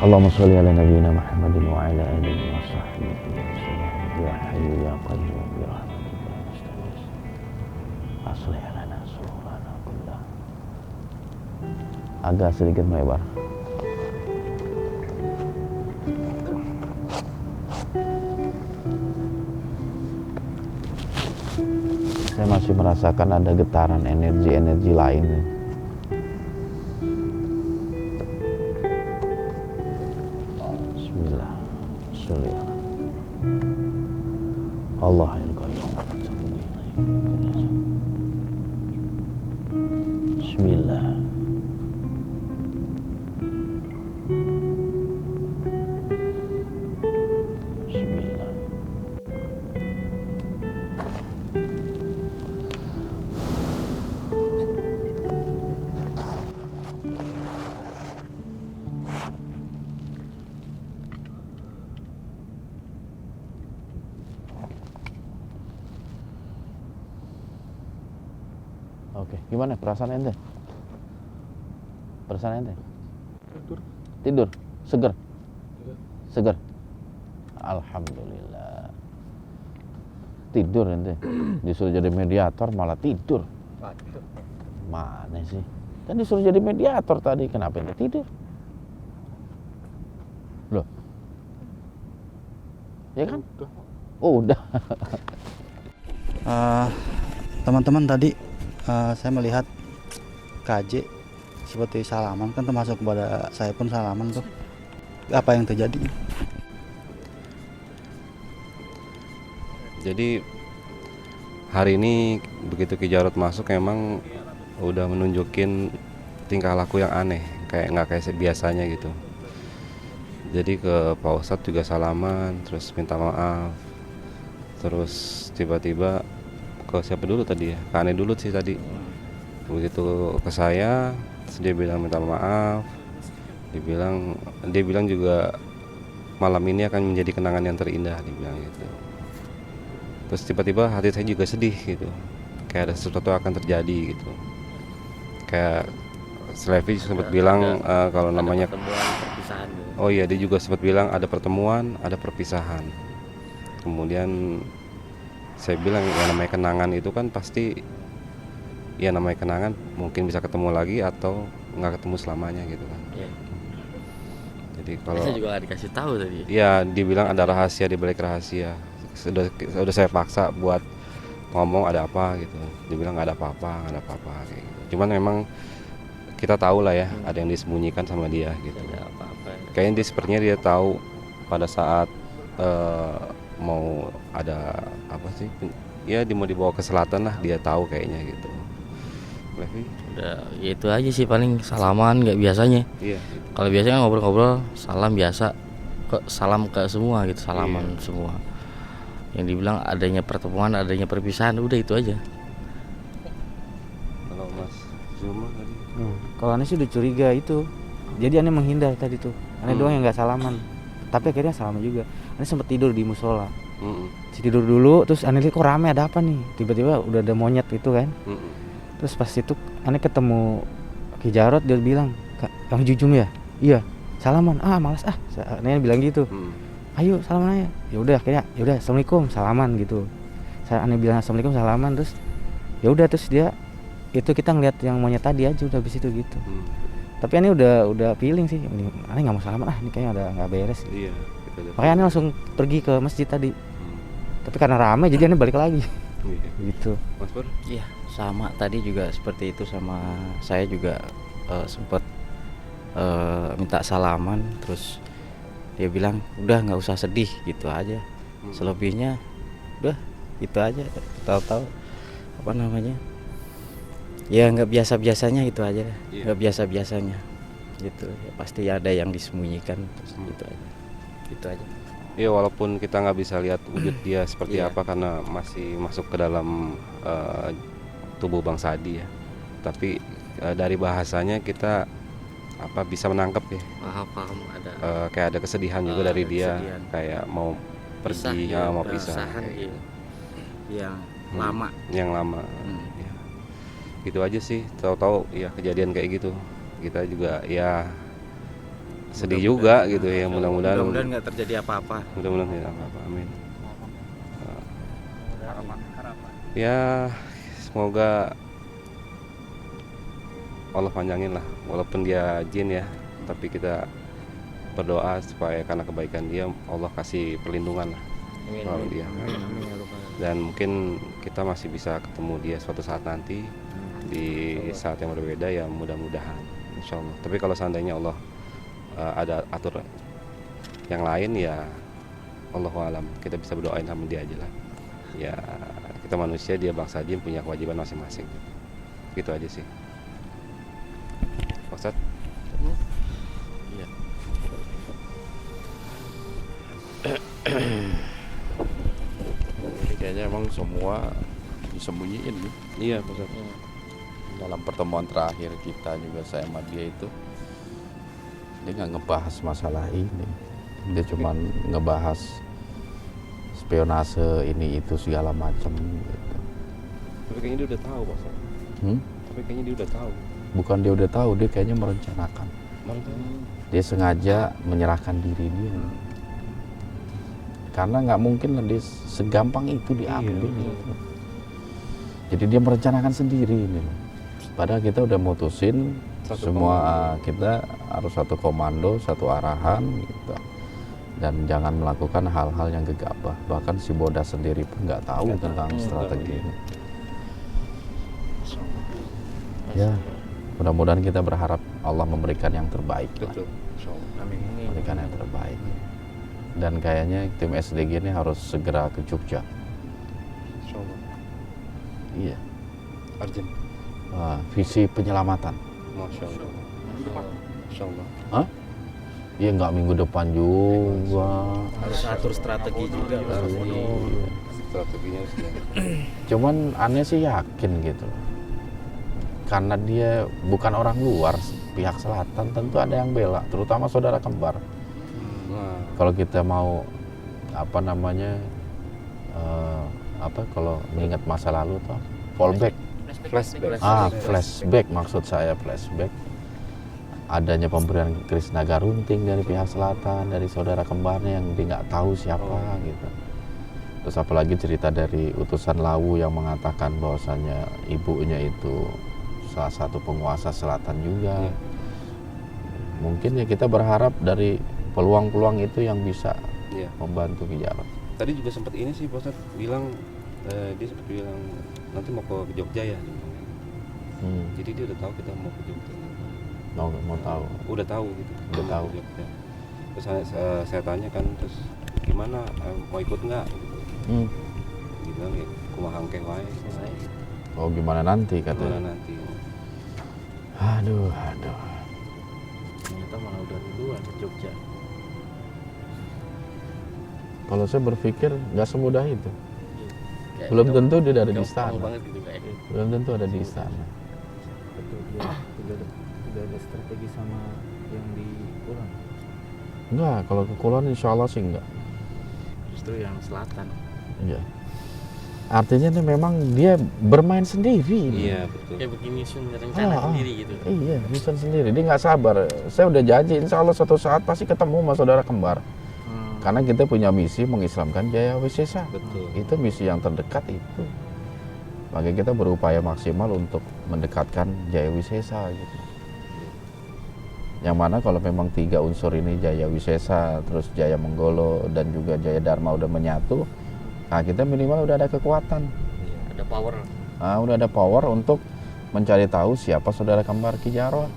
Allahumma sholli ala nabiyyina Muhammadin wa ala alihi wa sahbihi wa sallam. Ya Hayyu ya Qayyum bi rahmatika nastaghis. Aslih lana shururana kullah. Agak sedikit melebar. Saya masih merasakan ada getaran energi-energi lain. Bismillah. Bismillah. Oke, gimana perasaan ente? Perasaan ente? Tidur. Seger. Seger. Alhamdulillah. Tidur ente. Disuruh jadi mediator malah tidur. Mana sih? Kan disuruh jadi mediator tadi, kenapa ente tidur? Loh. Ya kan? Oh, udah. Teman-teman tadi saya melihat KJ seperti salaman, kan termasuk kepada saya pun salaman tuh. Apa yang terjadi? Jadi hari ini begitu Ki Jarod masuk emang udah menunjukin tingkah laku yang aneh, kayak nggak kayak biasanya gitu. Jadi ke Pak Ustadz juga salaman, terus minta maaf, terus tiba-tiba ke siapa dulu tadi ya? Ke Ane dulu sih tadi. Begitu ke saya, terus dia bilang minta maaf. Dia bilang juga malam ini akan menjadi kenangan yang terindah, dia bilang gitu. Terus tiba-tiba hati saya juga sedih gitu. Kayak ada sesuatu akan terjadi gitu. Kayak Slevi sempat bilang kalau namanya perpisahan gitu. Oh iya, dia juga sempat bilang ada pertemuan, ada perpisahan. Kemudian saya bilang ya namanya kenangan itu kan pasti, ya namanya kenangan mungkin bisa ketemu lagi atau nggak ketemu selamanya gitu kan. Iya. Jadi kalau Saya juga nggak dikasih tahu tadi. ya dibilang ada rahasia di balik rahasia. Sudah saya paksa buat ngomong ada apa gitu. Dibilang nggak ada apa-apa, nggak ada apa-apa kayak gitu. Cuman memang kita tahu lah ya ada yang disembunyikan sama dia gitu. Ada apa-apa. Kayaknya dia sepertinya dia tahu pada saat mau ada apa sih? Ya dia mau dibawa ke selatan lah, dia tahu kayaknya gitu. Levi? Udah ya itu aja sih, paling salaman nggak biasanya. Iya. Kalau biasanya ngobrol-ngobrol salam biasa, salam ke semua gitu, salaman semua. Yang dibilang adanya pertemuan, adanya perpisahan, udah itu aja. Kalau Mas Zuma tadi. Kalau Ane sih udah curiga itu. Jadi Ane menghindar tadi tuh. Ane doang yang nggak salaman. Tapi akhirnya salaman juga. Ane sempat tidur di musola. Tidur dulu, terus Ane lihat kok rame, ada apa nih? Tiba-tiba udah ada monyet itu kan. Terus pas itu Ane ketemu Ki Jarod, dia bilang, "Kang Jujung ya?" "Iya." "Salaman." "Ah, malas ah." Ane bilang gitu. "Ayo salaman aja." Ya udah akhirnya, ya udah assalamualaikum, salaman gitu. Ane bilang assalamualaikum, salaman, terus ya udah, terus dia itu kita ngeliat yang monyet tadi aja udah habis itu gitu. Tapi Ane udah feeling sih, ini Ane nggak mau salaman, ini kayaknya ada nggak beres. Iya. Makanya Ane langsung pergi ke masjid tadi. Tapi karena rame jadi Ane balik lagi. Gitu. Mas Pur? Iya, sama tadi juga seperti itu, sama saya juga sempat minta salaman, terus dia bilang udah nggak usah sedih gitu aja. Selebihnya udah gitu aja. Tahu-tahu apa namanya? Ya nggak biasa-biasanya itu aja, nggak biasa-biasanya gitu. Ya, pasti ada yang disembunyikan, terus gitu aja. Gitu aja. Iya, walaupun kita nggak bisa lihat wujud dia seperti Iya. apa karena masih masuk ke dalam tubuh Bang Sadi ya. Tapi dari bahasanya kita bisa menangkap ya. Paham ada Kayak ada kesedihan juga dari ada dia, kesedihan. kayak mau pisah, pergi, ya, mau pisah perpisahan kayak gitu. Yang lama. yang lama. Hmm. Ya. Gitu aja sih. Tahu-tahu ya kejadian kayak gitu. Kita juga ya sedih juga gitu ya. Mudah-mudahan nggak terjadi apa-apa. Mudah-mudahan tidak apa-apa, amin. Ya semoga Allah panjangin lah, walaupun dia jin ya, tapi kita berdoa supaya karena kebaikan dia Allah kasih perlindungan lah kalau dia. Dan mungkin kita masih bisa ketemu dia suatu saat nanti di saat yang berbeda ya, mudah-mudahan insya Allah. Tapi kalau seandainya Allah ada atur yang lain ya Allahu alam, kita bisa berdoain sama dia aja lah ya, kita manusia, dia bangsa jin, punya kewajiban masing-masing. Gitu aja sih. Pak Ustadz? Iya. Jadi kayaknya emang semua disembunyiin nih. Iya Pak Ustadz. Dalam pertemuan terakhir kita juga saya sama dia itu, dia nggak ngebahas masalah ini. Dia cuman ngebahas spionase ini itu segala macam gitu. Tapi kayaknya dia udah tahu Pak Ustadz. Tapi kayaknya dia udah tahu. Bukan dia udah tahu, dia kayaknya merencanakan. Dia sengaja menyerahkan diri dia. Karena nggak mungkin lah dia segampang itu diambil. Gitu. Jadi dia merencanakan sendiri ini. Padahal kita udah mutusin semua kita harus satu komando, satu arahan gitu. Dan jangan melakukan hal-hal yang gegabah. Bahkan si Bodas sendiri pun nggak tahu tentang strategi ini. Ya, mudah-mudahan kita berharap Allah memberikan yang terbaik lah. Betul. Insyaallah. Amin. Memberikan yang terbaik. Dan kayaknya tim SDG ini harus segera ke Jogja. Insyaallah. Iya. Urgent. Visi penyelamatan. Masya Allah. Insya Allah. Hah? Iya, nggak minggu depan juga. Harus atur strategi juga. Iya. Strateginya sudah. Cuman aneh sih yakin gitu. Karena dia bukan orang luar, pihak selatan tentu ada yang bela, terutama saudara kembar. Nah, Kalau kita mau apa namanya, kalau mengingat masa lalu tuh fallback. flashback. Flashback maksud saya, flashback. Adanya pemberian keris naga runting dari pihak selatan, dari saudara kembarnya yang dia nggak tahu siapa gitu. Terus apalagi cerita dari utusan Lawu yang mengatakan bahwasannya ibunya itu salah satu penguasa selatan juga. Iya. Mungkin ya kita berharap dari peluang-peluang itu yang bisa Iya. membantu Kijarot. Tadi juga sempat ini sih Pak Ustadz bilang, dia sempat bilang nanti mau ke Jogja ya. Jadi dia udah tahu kita mau ke Jogja. Mau tahu. Udah tahu gitu. Udah tahu. Ke Jogja. Terus saya tanya kan, terus gimana, mau ikut nggak? Dia bilang ya kumaha engke wae. Oh, gimana nanti katanya. Gimana nanti? Aduh. Ternyata malah udah duluan ke Jogja. Kalau saya berpikir nggak semudah itu. Kayak Belum gampang- tentu dia ada di gampang istana. banget gitu kayaknya. Belum tentu ada di istana. Betul, dia udah ada strategi sama yang di Kulon. Enggak, kalau ke Kulon insya Allah sih enggak. Justru yang selatan. Iya. Artinya ini memang dia bermain sendiri. Iya betul. Kayak begini rencana sendiri gitu. Iya, nyusun sendiri. Dia nggak sabar. Saya udah janji, insya Allah suatu saat pasti ketemu sama saudara kembar. Karena kita punya misi mengislamkan Jaya Wisesa. Betul. Itu misi yang terdekat itu. Makanya kita berupaya maksimal untuk mendekatkan Jaya Wisesa gitu. Yang mana kalau memang 3 unsur ini, Jaya Wisesa, terus Jaya Menggolo, dan juga Jaya Dharma udah menyatu, nah kita minimal udah ada kekuatan. Ada power. Nah, udah ada power untuk mencari tahu siapa saudara kembar Ki Jarot.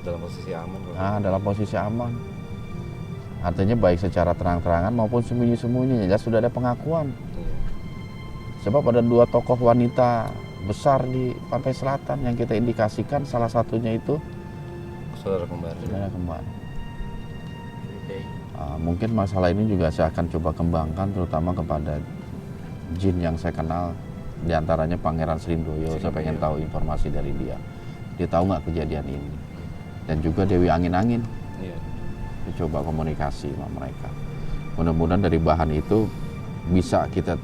Dalam posisi aman. Nah, dalam posisi aman. Artinya baik secara terang-terangan maupun sembunyi-sembunyi, jelas sudah ada pengakuan. Iya. Sebab ada 2 tokoh wanita besar di pantai selatan yang kita indikasikan, salah satunya itu Saudara kembar. saudara kembar. Mungkin masalah ini juga saya akan coba kembangkan, terutama kepada jin yang saya kenal, diantaranya Pangeran Serindoyo. Saya pengen tahu informasi dari dia. Dia tahu nggak kejadian ini? Dan juga Dewi Angin-Angin. Iya. Saya coba komunikasi sama mereka. Mudah-mudahan dari bahan itu bisa kita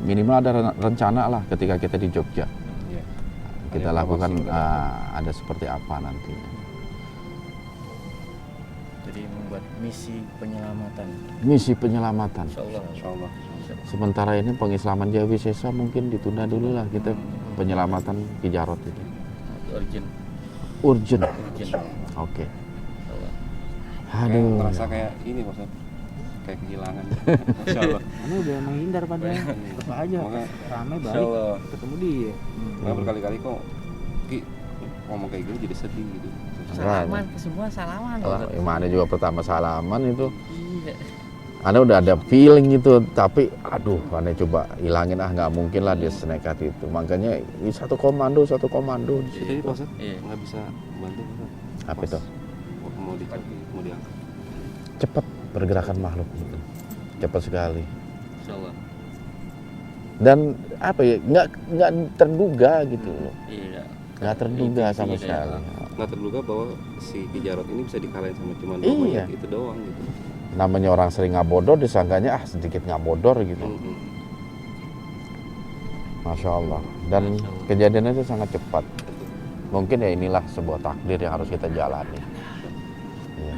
minimal ada rencana lah ketika kita di Jogja. Iya. Kita Ada lakukan informasi ada seperti apa nantinya. Jadi membuat misi penyelamatan. Misi penyelamatan. Insya Allah. Sementara ini pengislaman Jaya Wisesa mungkin ditunda dulu lah, kita penyelamatan Ki Jarot itu. Urgent. Oke. Aduh. Terasa kayak ini maksudnya, kayak kehilangan. Insya Allah. Karena udah menghindar padahal. Apa aja Makanya, rame Insya balik Allah. ketemu dia. Nggak berkali-kali kok Ki ngomong kayak gini jadi sedih gitu. Salaman ke semua salaman. Gimana juga pertama salaman itu. Iya. Ane udah ada feeling gitu, tapi aduh, Ane coba hilangin, nggak mungkin lah dia senekat itu. Makanya ini satu komando di Jadi situ. Pak Ustaz Iya. nggak bisa bantu Ustaz. Apa itu? Mau diangkat. Cepat pergerakan makhluk gitu, cepat sekali. Insyaallah. Dan apa ya, nggak terduga gitu loh, Iya. nggak terduga Itu sama intinya kayak sekali. Nggak terduga bahwa si Ki Jarot ini bisa dikalahin sama cuma Iya. dua mayat itu doang gitu. Namanya orang sering ngabodor, disangkanya sedikit ngabodor gitu. Mm-mm. Masya Allah. Dan kejadiannya itu sangat cepat. Mungkin ya inilah sebuah takdir yang harus kita jalani. Iya,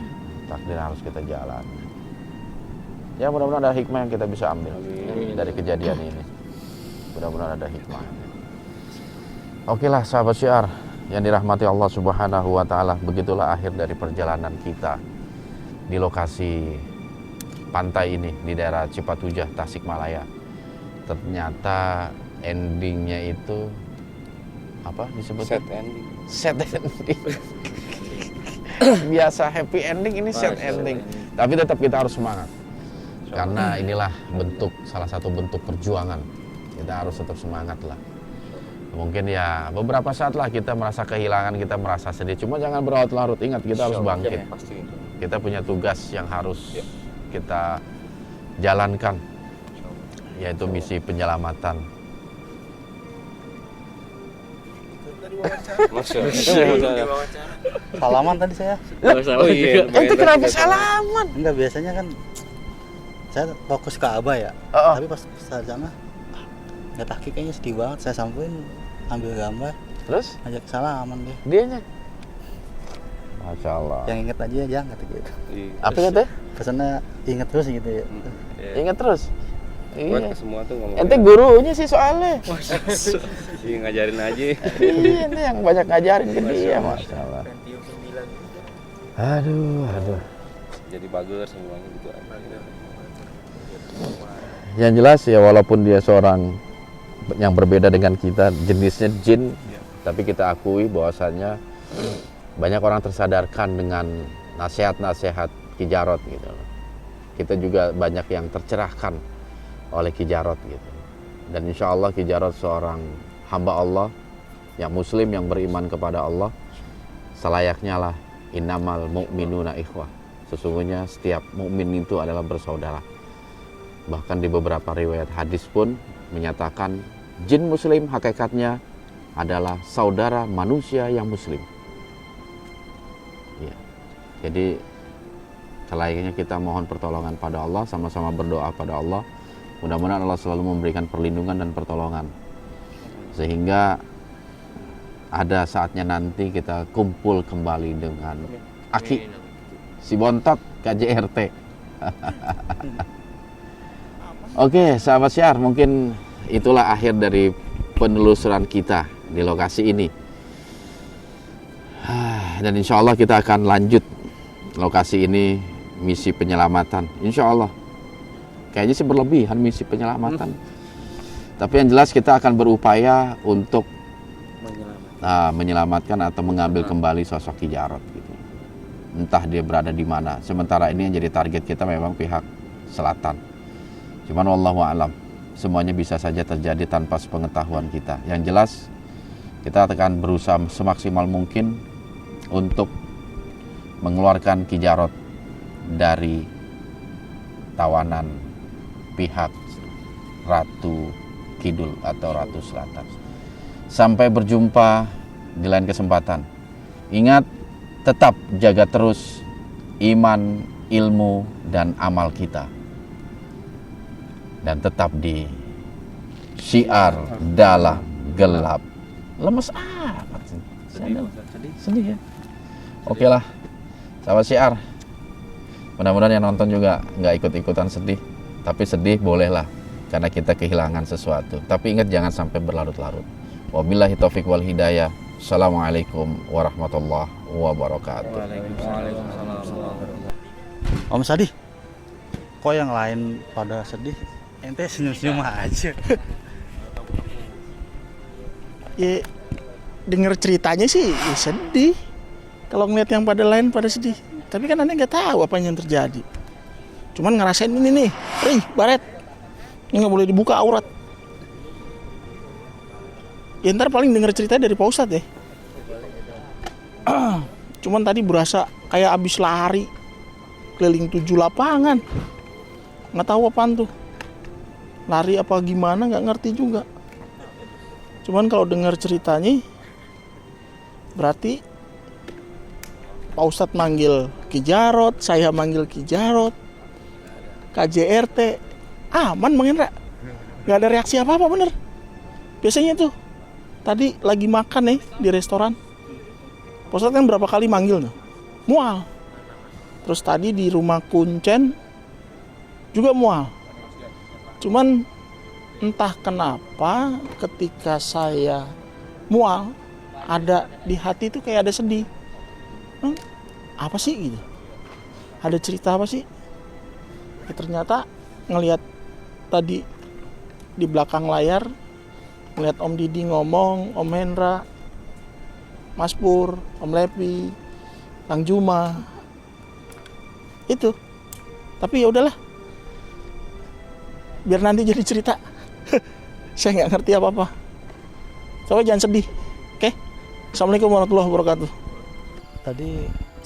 takdir yang harus kita jalani. Ya mudah-mudahan ada hikmah yang kita bisa ambil dari kejadian ini. Mudah-mudahan ada hikmahnya. Oke lah sahabat syiar yang dirahmati Allah Subhanahu wa Ta'ala, begitulah akhir dari perjalanan kita di lokasi pantai ini di daerah Cipatujah, Tasikmalaya. Ternyata endingnya itu apa disebutnya? Set ending. Set ending. Biasa happy ending, ini set ending. Tapi tetap kita harus semangat. Karena inilah salah satu bentuk perjuangan. Kita harus tetap semangat lah. Mungkin ya beberapa saat lah kita merasa kehilangan, kita merasa sedih. Cuma jangan berlarut-larut, ingat kita harus bangkit. Pasti. Kita punya tugas yang harus kita jalankan, yaitu misi penyelamatan. Masya Allah. Salaman tadi saya. Oh iya. Itu kenapa salaman? Enggak, biasanya kan saya fokus ke Abah ya. Oh. Tapi pas sana nggak takik, kayaknya sedih banget. Saya sampein ambil gambar, Terus ngajak salaman deh. dianya, Masya Allah. Yang inget aja ya kata gitu. Apa kata? Pesannya inget terus gitu ya. Ingat terus. Buat Iya. ke semua tuh ngomong. Ente gurunya sih soalnya. Iya, ngajarin aja. Iya, ente yang banyak ngajarin ke dia, Masya Allah. Aduh. Jadi bagus semuanya gitu. Yang jelas ya, walaupun dia seorang yang berbeda dengan kita, jenisnya jin, tapi kita akui bahwasannya banyak orang tersadarkan dengan nasihat-nasihat Ki Jarot gitu loh. Kita juga banyak yang tercerahkan oleh Ki Jarot gitu. Dan insya Allah Ki Jarot seorang hamba Allah yang muslim, yang beriman kepada Allah, selayaknya lah innamal mu'minuna ikhwah. Sesungguhnya setiap mukmin itu adalah bersaudara. Bahkan di beberapa riwayat hadis pun menyatakan jin muslim hakikatnya adalah saudara manusia yang muslim. Ya. Jadi selayaknya kita mohon pertolongan pada Allah, sama-sama berdoa pada Allah. Mudah-mudahan Allah selalu memberikan perlindungan dan pertolongan. Sehingga ada saatnya nanti kita kumpul kembali dengan Aki si Bontot KJRT. Oke, sahabat syiar, mungkin itulah akhir dari penelusuran kita di lokasi ini. Dan insya Allah kita akan lanjut lokasi ini, misi penyelamatan. Insya Allah. Kayaknya sih berlebihan misi penyelamatan. Tapi yang jelas kita akan berupaya untuk menyelamatkan atau mengambil kembali sosok Ki Jarot gitu. Entah dia berada di mana. Sementara ini yang jadi target kita memang pihak selatan. Cuman wallahu a'lam, semuanya bisa saja terjadi tanpa sepengetahuan kita. Yang jelas kita akan berusaha semaksimal mungkin untuk mengeluarkan Ki Jarot dari tawanan pihak Ratu Kidul atau Ratu Selatan. Sampai berjumpa di lain kesempatan. Ingat, tetap jaga terus iman, ilmu, dan amal kita. Dan tetap di syiar dalam gelap. Lemes amat. Sedih ya. Oke lah, sahabat syiar. Mudah-mudahan yang nonton juga nggak ikut-ikutan sedih. Tapi sedih bolehlah, karena kita kehilangan sesuatu. Tapi ingat, jangan sampai berlarut-larut. Wabillahi taufiq wal hidayah. Assalamualaikum warahmatullahi wabarakatuh. Om Sadi, kok yang lain pada sedih? Ente senyum-senyum aja. Ya, denger ceritanya sih ya sedih. Kalau ngeliat yang pada lain pada sedih. Tapi kan aneh nggak tahu apa yang terjadi. Cuman ngerasain ini nih, baret. Ini nggak boleh dibuka aurat. Ya ntar paling denger cerita dari Pak Ustadz ya. Cuman tadi berasa kayak abis lari keliling 7 lapangan. Nggak tahu apaan tuh. Lari apa gimana nggak ngerti juga. Cuman kalau dengar ceritanya berarti Pak Ustadz manggil Ki Jarot, saya manggil Ki Jarot, KJRT, aman Bang Hendra. Nggak ada reaksi apa-apa bener. Biasanya tuh tadi lagi makan nih di restoran, Pak Ustadz kan berapa kali manggil tuh, mual. Terus tadi di rumah Kuncen juga mual. Cuman entah kenapa ketika saya mual, ada di hati itu kayak ada sedih. Apa sih gitu? Ada cerita apa sih? Ya, ternyata ngelihat tadi di belakang layar, ngelihat Om Didi ngomong, Om Hendra, Mas Pur, Om Lepi, Kang Juma, itu. Tapi ya udahlah, biar nanti jadi cerita. Saya nggak ngerti apa-apa. Coba jangan sedih, oke? Assalamualaikum warahmatullahi wabarakatuh. Tadi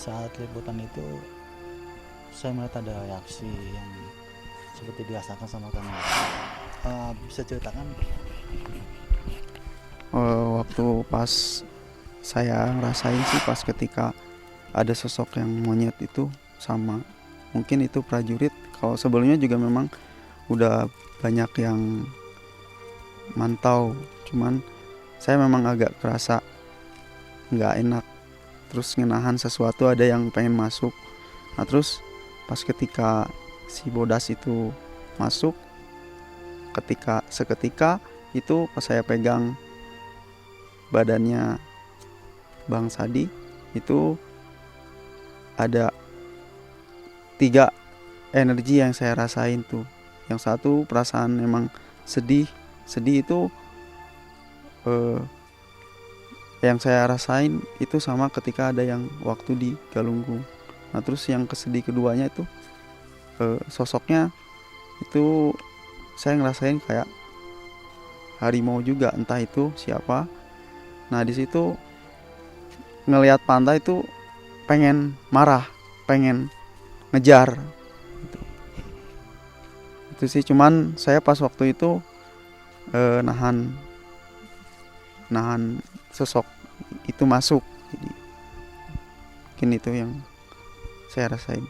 saat liputan itu saya melihat ada reaksi yang seperti dirasakan sama Kang. Bisa ceritakan? Waktu pas saya ngerasain sih pas ketika ada sosok yang monyet itu sama, mungkin itu prajurit. Kalau sebelumnya juga memang udah banyak yang mantau, cuman saya memang agak kerasa nggak enak, terus ngenahan sesuatu, ada yang pengen masuk. Nah terus pas ketika si bodas itu masuk, seketika itu pas saya pegang badannya Bang Sadi, itu ada 3 energi yang saya rasain tuh. Yang satu perasaan memang sedih itu yang saya rasain itu sama ketika ada yang waktu di Galunggung. Nah terus yang kesedih keduanya itu sosoknya itu saya ngerasain kayak harimau juga, entah itu siapa. Nah di situ ngelihat pantai itu pengen marah, pengen ngejar gitu. Itu sih, cuman saya pas waktu itu nahan sosok itu masuk. Jadi mungkin itu yang saya rasain.